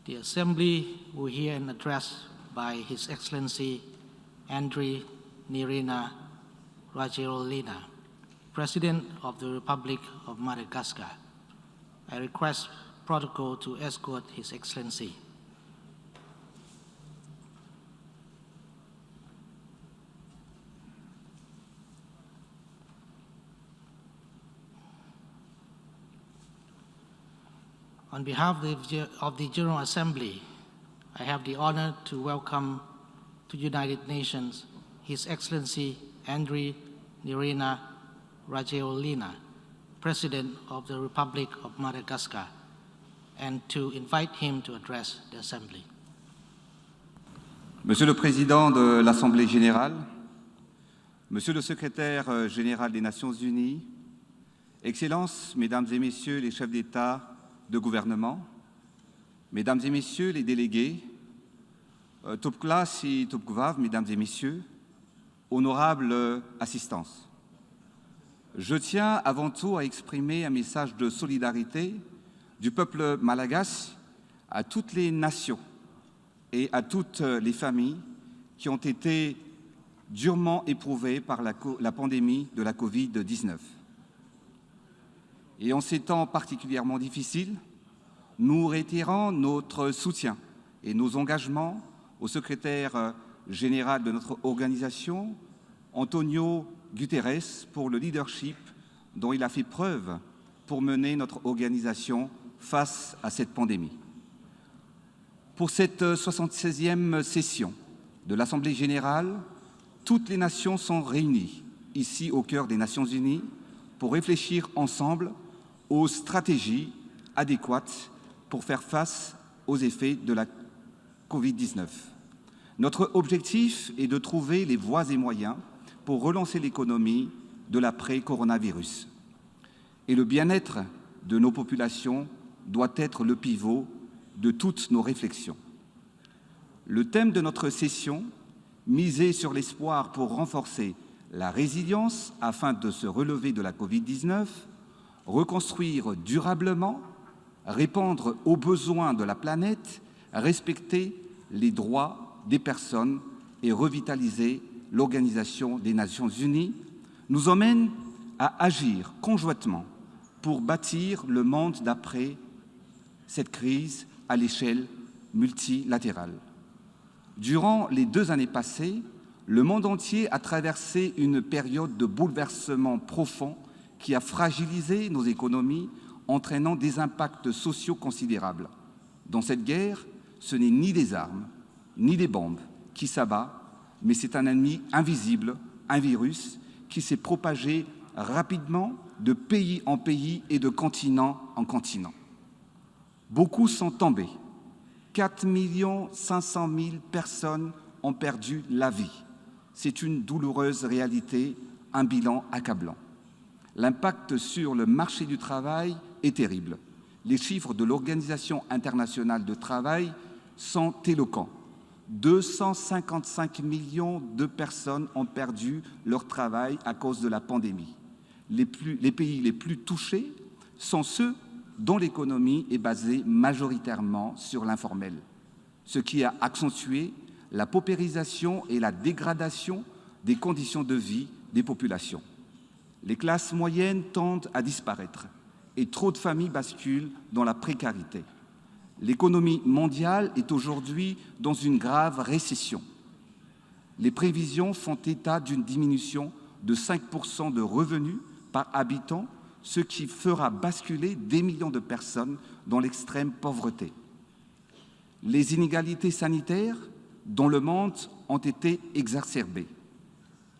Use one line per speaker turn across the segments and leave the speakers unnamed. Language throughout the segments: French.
The Assembly will hear an address by His Excellency Andry Nirina Rajoelina, President of the Republic of Madagascar. I request protocol to escort His Excellency. On behalf of the General Assembly, I have the honor to welcome to United Nations His Excellency Andry Nirina Rajoelina, President of the Republic of Madagascar, and to invite him to address the Assembly.
Monsieur le Président de l'Assemblée générale, Monsieur le Secrétaire général des Nations Unies, Excellences, Mesdames et Messieurs les chefs d'État, de gouvernement, Mesdames et Messieurs les délégués, Topklasi Topkvav, Mesdames et Messieurs, honorable assistance. Je tiens avant tout à exprimer un message de solidarité du peuple malagasy à toutes les nations et à toutes les familles qui ont été durement éprouvées par la pandémie de la Covid-19. Et en ces temps particulièrement difficiles, nous réitérons notre soutien et nos engagements au secrétaire général de notre organisation, Antonio Guterres, pour le leadership dont il a fait preuve pour mener notre organisation face à cette pandémie. Pour cette 76e session de l'Assemblée générale, toutes les nations sont réunies ici au cœur des Nations unies pour réfléchir ensemble aux stratégies adéquates pour faire face aux effets de la Covid-19. Notre objectif est de trouver les voies et moyens pour relancer l'économie de l'après-coronavirus. Et le bien-être de nos populations doit être le pivot de toutes nos réflexions. Le thème de notre session, miser sur l'espoir pour renforcer la résilience afin de se relever de la Covid-19, reconstruire durablement, répondre aux besoins de la planète, respecter les droits des personnes et revitaliser l'Organisation des Nations Unies, nous emmène à agir conjointement pour bâtir le monde d'après cette crise à l'échelle multilatérale. Durant les 2 années passées, le monde entier a traversé une période de bouleversement profond qui a fragilisé nos économies, entraînant des impacts sociaux considérables. Dans cette guerre, ce n'est ni des armes, ni des bombes qui s'abattent, mais c'est un ennemi invisible, un virus qui s'est propagé rapidement de pays en pays et de continent en continent. Beaucoup sont tombés. 4 500 000 personnes ont perdu la vie. C'est une douloureuse réalité, un bilan accablant. L'impact sur le marché du travail est terrible. Les chiffres de l'Organisation internationale du travail sont éloquents. 255 millions de personnes ont perdu leur travail à cause de la pandémie. Les pays les plus touchés sont ceux dont l'économie est basée majoritairement sur l'informel, ce qui a accentué la paupérisation et la dégradation des conditions de vie des populations. Les classes moyennes tendent à disparaître et trop de familles basculent dans la précarité. L'économie mondiale est aujourd'hui dans une grave récession. Les prévisions font état d'une diminution de 5% de revenus par habitant, ce qui fera basculer des millions de personnes dans l'extrême pauvreté. Les inégalités sanitaires dans le monde ont été exacerbées.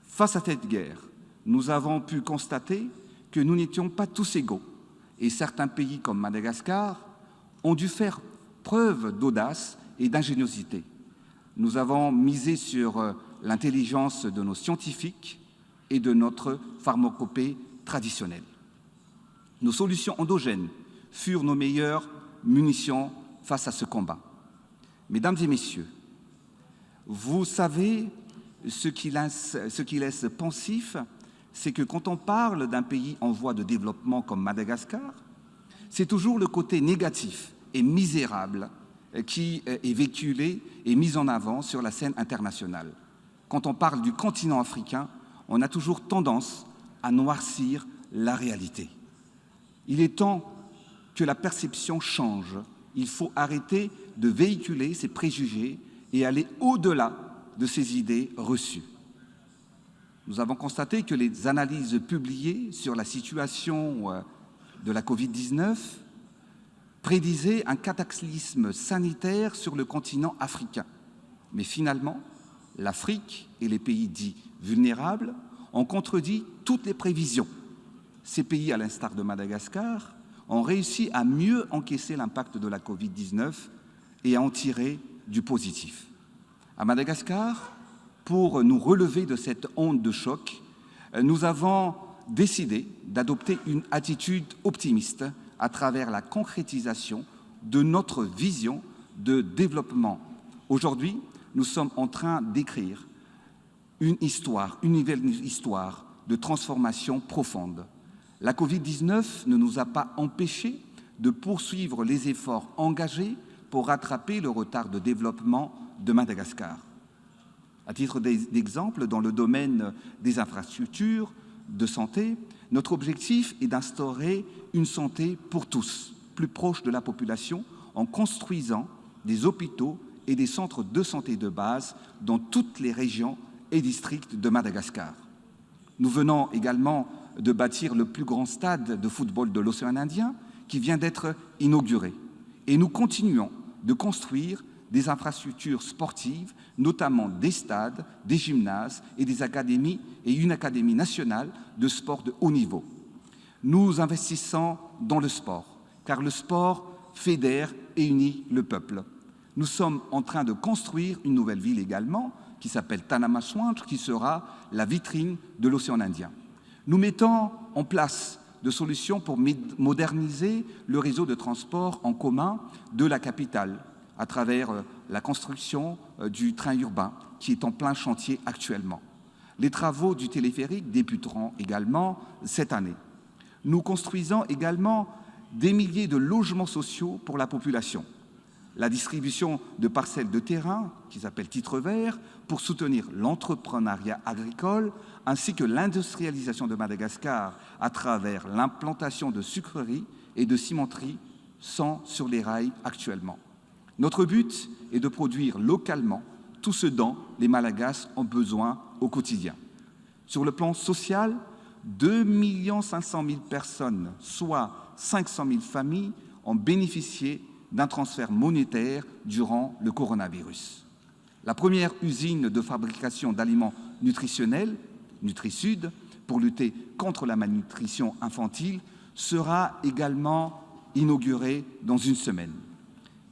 Face à cette guerre, nous avons pu constater que nous n'étions pas tous égaux et certains pays comme Madagascar ont dû faire preuve d'audace et d'ingéniosité. Nous avons misé sur l'intelligence de nos scientifiques et de notre pharmacopée traditionnelle. Nos solutions endogènes furent nos meilleures munitions face à ce combat. Mesdames et messieurs, vous savez ce qui laisse pensif, c'est que quand on parle d'un pays en voie de développement comme Madagascar, c'est toujours le côté négatif et misérable qui est véhiculée et mise en avant sur la scène internationale. Quand on parle du continent africain, on a toujours tendance à noircir la réalité. Il est temps que la perception change. Il faut arrêter de véhiculer ces préjugés et aller au-delà de ces idées reçues. Nous avons constaté que les analyses publiées sur la situation de la Covid-19 prédisaient un cataclysme sanitaire sur le continent africain. Mais finalement, l'Afrique et les pays dits vulnérables ont contredit toutes les prévisions. Ces pays, à l'instar de Madagascar, ont réussi à mieux encaisser l'impact de la Covid-19 et à en tirer du positif. À Madagascar, pour nous relever de cette onde de choc, nous avons décidé d'adopter une attitude optimiste à travers la concrétisation de notre vision de développement. Aujourd'hui, nous sommes en train d'écrire une nouvelle histoire de transformation profonde. La Covid-19 ne nous a pas empêchés de poursuivre les efforts engagés pour rattraper le retard de développement de Madagascar. À titre d'exemple, dans le domaine des infrastructures de santé, notre objectif est d'instaurer une santé pour tous, plus proche de la population, en construisant des hôpitaux et des centres de santé de base dans toutes les régions et districts de Madagascar. Nous venons également de bâtir le plus grand stade de football de l'océan Indien qui vient d'être inauguré. Et nous continuons de construire des infrastructures sportives, notamment des stades, des gymnases et des académies et une académie nationale de sport de haut niveau. Nous investissons dans le sport, car le sport fédère et unit le peuple. Nous sommes en train de construire une nouvelle ville également, qui s'appelle Tanamasuantre, qui sera la vitrine de l'océan Indien. Nous mettons en place de solutions pour moderniser le réseau de transport en commun de la capitale, à travers la construction du train urbain, qui est en plein chantier actuellement. Les travaux du téléphérique débuteront également cette année. Nous construisons également des milliers de logements sociaux pour la population. La distribution de parcelles de terrain, qui s'appelle titre vert, pour soutenir l'entrepreneuriat agricole, ainsi que l'industrialisation de Madagascar à travers l'implantation de sucreries et de cimenteries, sont sur les rails actuellement. Notre but est de produire localement tout ce dont les Malagasy ont besoin au quotidien. Sur le plan social, 2 500 000 personnes, soit 500 000 familles, ont bénéficié d'un transfert monétaire durant le coronavirus. La première usine de fabrication d'aliments nutritionnels, NutriSud, pour lutter contre la malnutrition infantile, sera également inaugurée dans une semaine.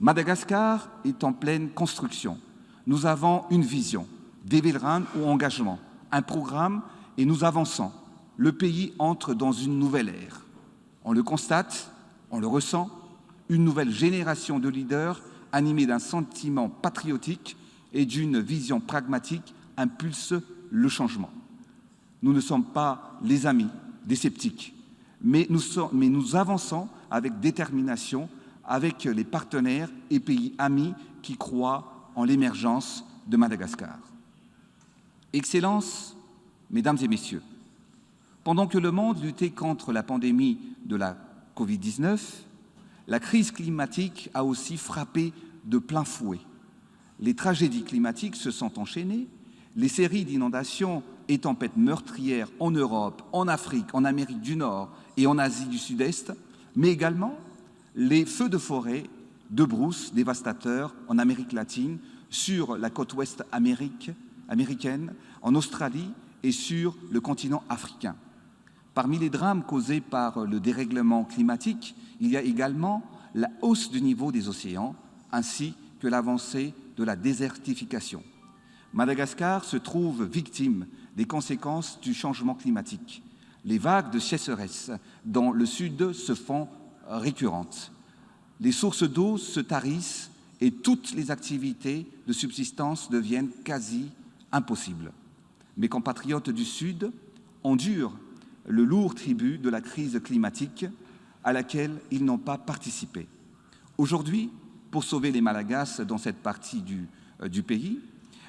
Madagascar est en pleine construction. Nous avons une vision, des vélins ou engagement, un programme et nous avançons. Le pays entre dans une nouvelle ère. On le constate, on le ressent, une nouvelle génération de leaders animés d'un sentiment patriotique et d'une vision pragmatique impulse le changement. Nous ne sommes pas les amis des sceptiques, mais nous avançons avec détermination avec les partenaires et pays amis qui croient en l'émergence de Madagascar. Excellences, Mesdames et Messieurs, pendant que le monde luttait contre la pandémie de la Covid-19, la crise climatique a aussi frappé de plein fouet. Les tragédies climatiques se sont enchaînées, les séries d'inondations et tempêtes meurtrières en Europe, en Afrique, en Amérique du Nord et en Asie du Sud-Est, mais également les feux de forêt de brousse dévastateurs en Amérique latine, sur la côte ouest américaine, en Australie et sur le continent africain. Parmi les drames causés par le dérèglement climatique, il y a également la hausse du niveau des océans ainsi que l'avancée de la désertification. Madagascar se trouve victime des conséquences du changement climatique. Les vagues de sécheresse dans le sud se font récurrentes. Les sources d'eau se tarissent et toutes les activités de subsistance deviennent quasi impossibles. Mes compatriotes du Sud endurent le lourd tribut de la crise climatique à laquelle ils n'ont pas participé. Aujourd'hui, pour sauver les Malagasy dans cette partie du pays.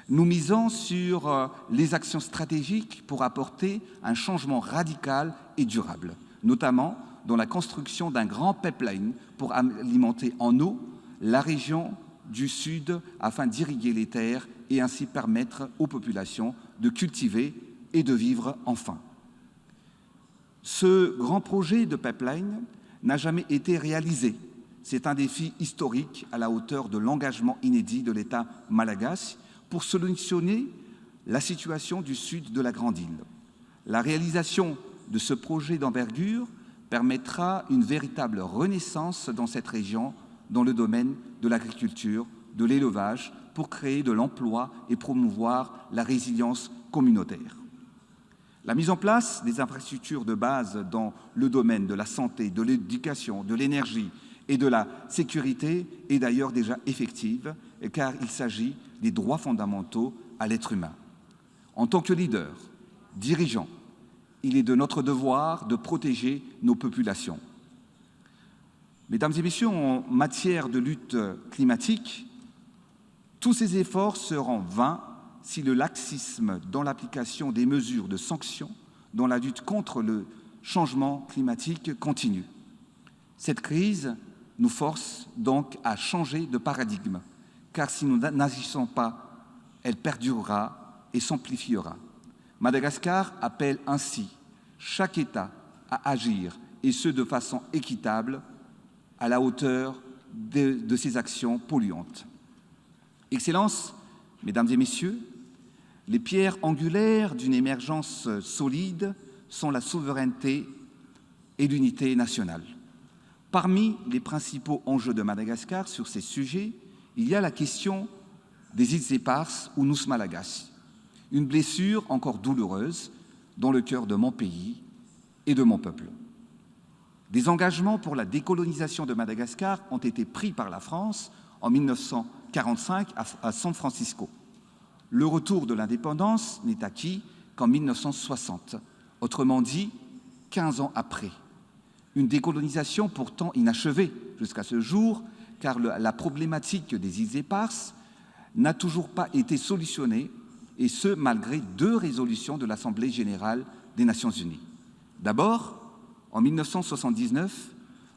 Nous misons sur les actions stratégiques pour apporter un changement radical et durable, notamment dans la construction d'un grand pipeline pour alimenter en eau la région du sud afin d'irriguer les terres et ainsi permettre aux populations de cultiver et de vivre enfin. Ce grand projet de pipeline n'a jamais été réalisé. C'est un défi historique à la hauteur de l'engagement inédit de l'État malagasy pour solutionner la situation du sud de la Grande Île. La réalisation de ce projet d'envergure permettra une véritable renaissance dans cette région dans le domaine de l'agriculture, de l'élevage, pour créer de l'emploi et promouvoir la résilience communautaire. La mise en place des infrastructures de base dans le domaine de la santé, de l'éducation, de l'énergie et de la sécurité est d'ailleurs déjà effective, car il s'agit des droits fondamentaux à l'être humain. En tant que leader, dirigeant, il est de notre devoir de protéger nos populations. Mesdames et messieurs, en matière de lutte climatique, tous ces efforts seront vains si le laxisme dans l'application des mesures de sanctions dans la lutte contre le changement climatique continue. Cette crise nous force donc à changer de paradigme, car si nous n'agissons pas, elle perdurera et s'amplifiera. Madagascar appelle ainsi chaque État à agir, et ce de façon équitable, à la hauteur de ses actions polluantes. Excellences, Mesdames et Messieurs, les pierres angulaires d'une émergence solide sont la souveraineté et l'unité nationale. Parmi les principaux enjeux de Madagascar sur ces sujets, il y a la question des îles éparses ou Nous Malagasy, une blessure encore douloureuse dans le cœur de mon pays et de mon peuple. Des engagements pour la décolonisation de Madagascar ont été pris par la France en 1945 à San Francisco. Le retour de l'indépendance n'est acquis qu'en 1960, autrement dit 15 ans après. Une décolonisation pourtant inachevée jusqu'à ce jour, car la problématique des îles éparses n'a toujours pas été solutionnée, et ce malgré 2 résolutions de l'Assemblée générale des Nations unies. D'abord, en 1979,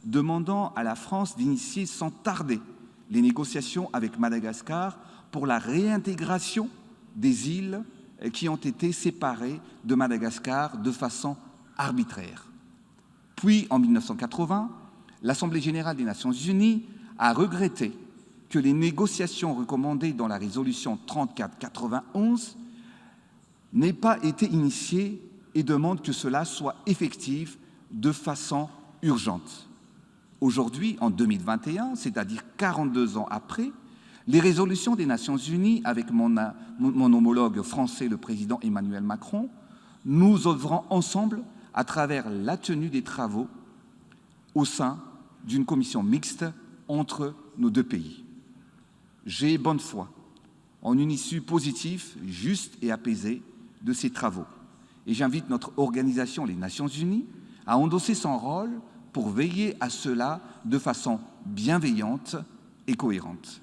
demandant à la France d'initier sans tarder les négociations avec Madagascar pour la réintégration des îles qui ont été séparées de Madagascar de façon arbitraire. Puis, en 1980, l'Assemblée générale des Nations unies a regretté que les négociations recommandées dans la résolution 3491 n'aient pas été initiées et demande que cela soit effectif de façon urgente. Aujourd'hui, en 2021, c'est-à-dire 42 ans après, les résolutions des Nations unies, avec mon homologue français, le président Emmanuel Macron, nous œuvrons ensemble à travers la tenue des travaux au sein d'une commission mixte entre nos 2 pays. J'ai bonne foi en une issue positive, juste et apaisée de ces travaux. Et j'invite notre organisation, les Nations unies, à endosser son rôle pour veiller à cela de façon bienveillante et cohérente.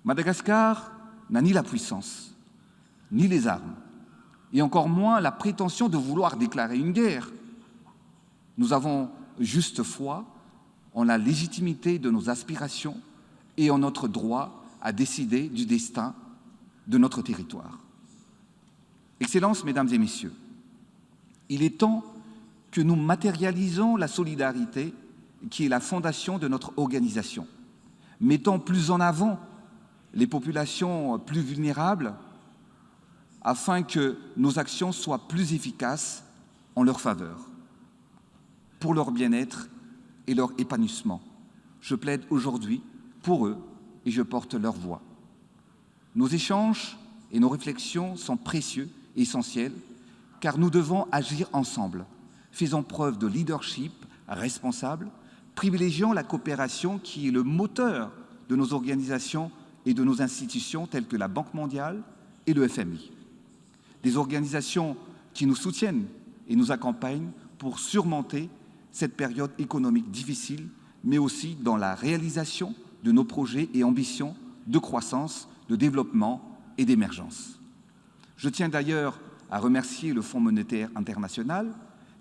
Madagascar n'a ni la puissance, ni les armes, et encore moins la prétention de vouloir déclarer une guerre. Nous avons juste foi en la légitimité de nos aspirations et en notre droit à décider du destin de notre territoire. Excellences, Mesdames et Messieurs, il est temps que nous matérialisons la solidarité qui est la fondation de notre organisation, mettant plus en avant les populations plus vulnérables afin que nos actions soient plus efficaces en leur faveur, pour leur bien-être et leur épanouissement. Je plaide aujourd'hui pour eux et je porte leur voix. Nos échanges et nos réflexions sont précieux et essentiels car nous devons agir ensemble, faisant preuve de leadership responsable, privilégiant la coopération qui est le moteur de nos organisations et de nos institutions telles que la Banque mondiale et le FMI. Des organisations qui nous soutiennent et nous accompagnent pour surmonter cette période économique difficile, mais aussi dans la réalisation de nos projets et ambitions de croissance, de développement et d'émergence. Je tiens d'ailleurs à remercier le Fonds monétaire international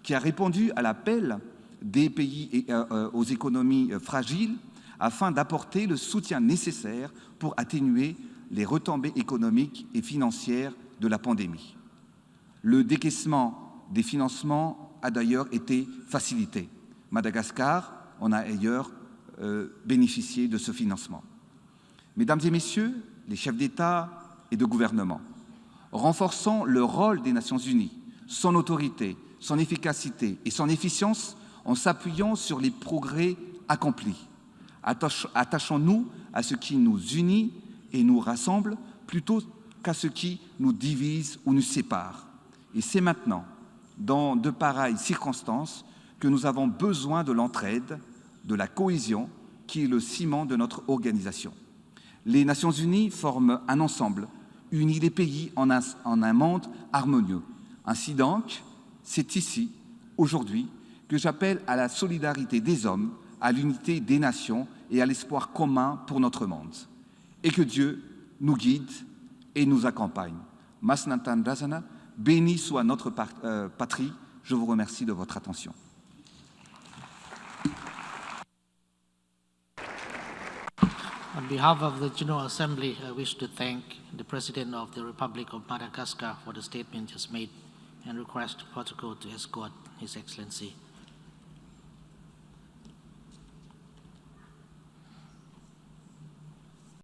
qui a répondu à l'appel des pays aux économies fragiles afin d'apporter le soutien nécessaire pour atténuer les retombées économiques et financières de la pandémie. Le décaissement des financements a d'ailleurs été facilité. Madagascar en a d'ailleurs bénéficié de ce financement. Mesdames et messieurs, les chefs d'État et de gouvernement, renforçant le rôle des Nations Unies, son autorité, son efficacité et son efficience en s'appuyant sur les progrès accomplis. Attachons-nous à ce qui nous unit et nous rassemble plutôt qu'à ce qui nous divise ou nous sépare. Et c'est maintenant, dans de pareilles circonstances, que nous avons besoin de l'entraide, de la cohésion, qui est le ciment de notre organisation. Les Nations Unies forment un ensemble, unit les pays en un monde harmonieux. Ainsi donc, c'est ici, aujourd'hui, que j'appelle à la solidarité des hommes, à l'unité des nations et à l'espoir commun pour notre monde. Et que Dieu nous guide et nous accompagne. Masnatan Razana, béni soit notre patrie. Je vous remercie de votre attention.
On behalf of the General Assembly, I wish to thank the President of the Republic of Madagascar for the statement just made and request protocol to escort His Excellency.